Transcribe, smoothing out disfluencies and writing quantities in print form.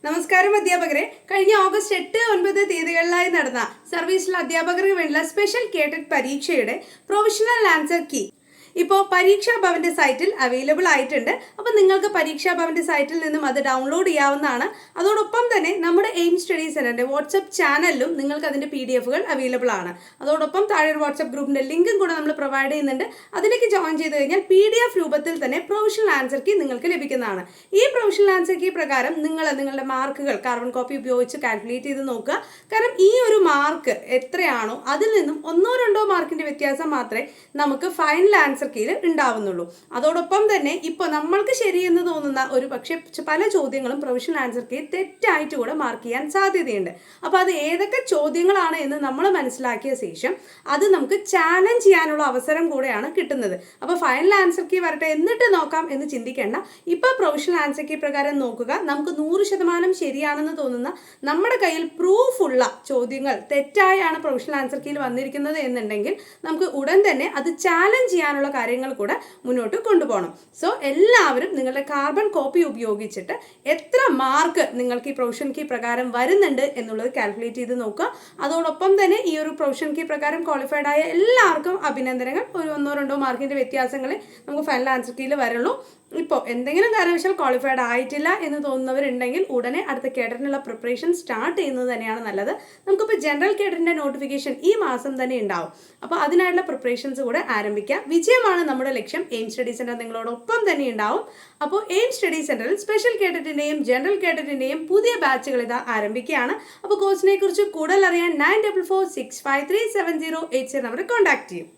നമസ്കാരം അധ്യാപകരെ. കഴിഞ്ഞ ഓഗസ്റ്റ് 8, 9 തീയതികളിലായി നടന്ന സർവീസിലെ അധ്യാപകർക്ക് വേണ്ടിയുള്ള സ്പെഷ്യൽ കേഡറ്റ് പരീക്ഷയുടെ പ്രൊവിഷണൽ ആൻസർ കീ ഇപ്പോൾ പരീക്ഷാ ഭവന്റെ സൈറ്റിൽ അവൈലബിൾ ആയിട്ടുണ്ട്. അപ്പോൾ നിങ്ങൾക്ക് പരീക്ഷാ ഭവന്റെ സൈറ്റിൽ നിന്നും അത് ഡൗൺലോഡ് ചെയ്യാവുന്നതാണ്. അതോടൊപ്പം തന്നെ നമ്മുടെ എയിം സ്റ്റഡി സെന്ററിന്റെ വാട്സ്ആപ്പ് ചാനലിലും നിങ്ങൾക്ക് അതിന്റെ PDF-കൾ അവൈലബിൾ ആണ്. അതോടൊപ്പം താഴെ ഒരു വാട്സ്ആപ്പ് ഗ്രൂപ്പിന്റെ ലിങ്കും കൂടെ നമ്മൾ പ്രൊവൈഡ് ചെയ്യുന്നുണ്ട്. അതിലേക്ക് ജോയിൻ ചെയ്ത് കഴിഞ്ഞാൽ PDF രൂപത്തിൽ തന്നെ പ്രൊവിഷണൽ ആൻസർ കീ നിങ്ങൾക്ക് ലഭിക്കുന്നതാണ്. ഈ പ്രൊവിഷണൽ ആൻസർ കീ പ്രകാരം നിങ്ങളുടെ മാർക്കുകൾ കാർബൺ കോപ്പി ഉപയോഗിച്ച് കാൽക്കുലേറ്റ് ചെയ്ത് നോക്കുക. കാരണം ഈ ഒരു മാർക്ക് എത്രയാണോ അതിൽ നിന്നും 1-2 മാർക്കിന്റെ വ്യത്യാസം മാത്രമേ നമുക്ക് ഫൈനൽ ആൻസർ കീയിൽ ഉണ്ടാവുന്നുള്ളൂ. അതോടൊപ്പം തന്നെ ഇപ്പോൾ നമ്മൾക്ക് ശരിയെന്ന് തോന്നുന്ന ഒരു പക്ഷേ പല ചോദ്യങ്ങളും പ്രൊവിഷണൽ ആൻസർ കീ തെറ്റായിട്ട് കൂടെ മാർക്ക് ചെയ്യാൻ സാധ്യതയുണ്ട്. അപ്പോൾ അത് ഏതൊക്കെ ചോദ്യങ്ങളാണ് എന്ന് നമ്മൾ മനസ്സിലാക്കിയ ശേഷം അത് നമുക്ക് ചാലഞ്ച് ചെയ്യാനുള്ള അവസരം കൂടെയാണ് കിട്ടുന്നത്. അപ്പോൾ ഫൈനൽ ആൻസർ കീ വരട്ടെ എന്നിട്ട് നോക്കാം എന്ന് ചിന്തിക്കേണ്ട. ഇപ്പോൾ പ്രൊവിഷണൽ ആൻസർ കീ പ്രകാരം നോക്കുക. നമുക്ക് 100% ശരിയാണെന്ന് തോന്നുന്ന നമ്മുടെ കയ്യിൽ പ്രൂഫുള്ള ചോദ്യങ്ങൾ തെറ്റായാണ് പ്രൊവിഷണൽ ആൻസർ കീയിൽ വന്നിരിക്കുന്നത് എന്നുണ്ടെങ്കിൽ നമുക്ക് ഉടൻ തന്നെ അത് ചാലഞ്ച് ചെയ്യാനുള്ള കാര്യങ്ങൾ കൂടെ മുന്നോട്ട് കൊണ്ടുപോകണം. സോ എല്ലാവരും നിങ്ങളുടെ കാർബൺ കോപ്പി ഉപയോഗിച്ചിട്ട് എത്ര മാർക്ക് നിങ്ങൾക്ക് ഈ പ്രൊവിഷൻ കീ പ്രകാരം വരുന്നുണ്ട് എന്നുള്ളത് കാൽക്കുലേറ്റ് ചെയ്ത് നോക്കുക. അതോടൊപ്പം തന്നെ ഈ ഒരു പ്രൊവിഷൻ കീ പ്രകാരം ക്വാളിഫൈഡ് ആയ എല്ലാവർക്കും അഭിനന്ദനങ്ങൾ. ഒരു 1-2 മാർക്കിന്റെ വ്യത്യാസങ്ങളെ നമുക്ക് ഫൈനൽ ആൻസർ കീയിൽ വരുള്ളൂ. ഇപ്പോൾ എന്തെങ്കിലും കാരണവശാൽ ക്വാളിഫൈഡ് ആയിട്ടില്ല എന്ന് തോന്നുന്നവരുണ്ടെങ്കിൽ ഉടനെ അടുത്ത കേഡറ്റിനുള്ള പ്രിപ്പറേഷൻ സ്റ്റാർട്ട് ചെയ്യുന്നത് തന്നെയാണ് നല്ലത്. നമുക്കിപ്പോൾ ജനറൽ കേഡറ്റിന്റെ നോട്ടിഫിക്കേഷൻ ഈ മാസം തന്നെ ഉണ്ടാവും. അപ്പോൾ അതിനായിട്ടുള്ള പ്രിപ്പറേഷൻസ് കൂടെ ആരംഭിക്കാം. വിജയമാണ് നമ്മുടെ ലക്ഷ്യം. എയിം സ്റ്റഡി സെന്റർ നിങ്ങളോടൊപ്പം തന്നെ ഉണ്ടാവും. അപ്പോൾ എയിം സ്റ്റഡി സെന്ററിൽ സ്പെഷ്യൽ കേഡറ്റിന്റെയും ജനറൽ കേഡറ്റിന്റെയും പുതിയ ബാച്ചുകൾ ഇതാ ആരംഭിക്കുകയാണ്. അപ്പോൾ കോഴ്സിനെ കുറിച്ച് കൂടുതൽ അറിയാൻ 9446537080 നമ്പറിൽ കോൺടാക്ട് ചെയ്യും.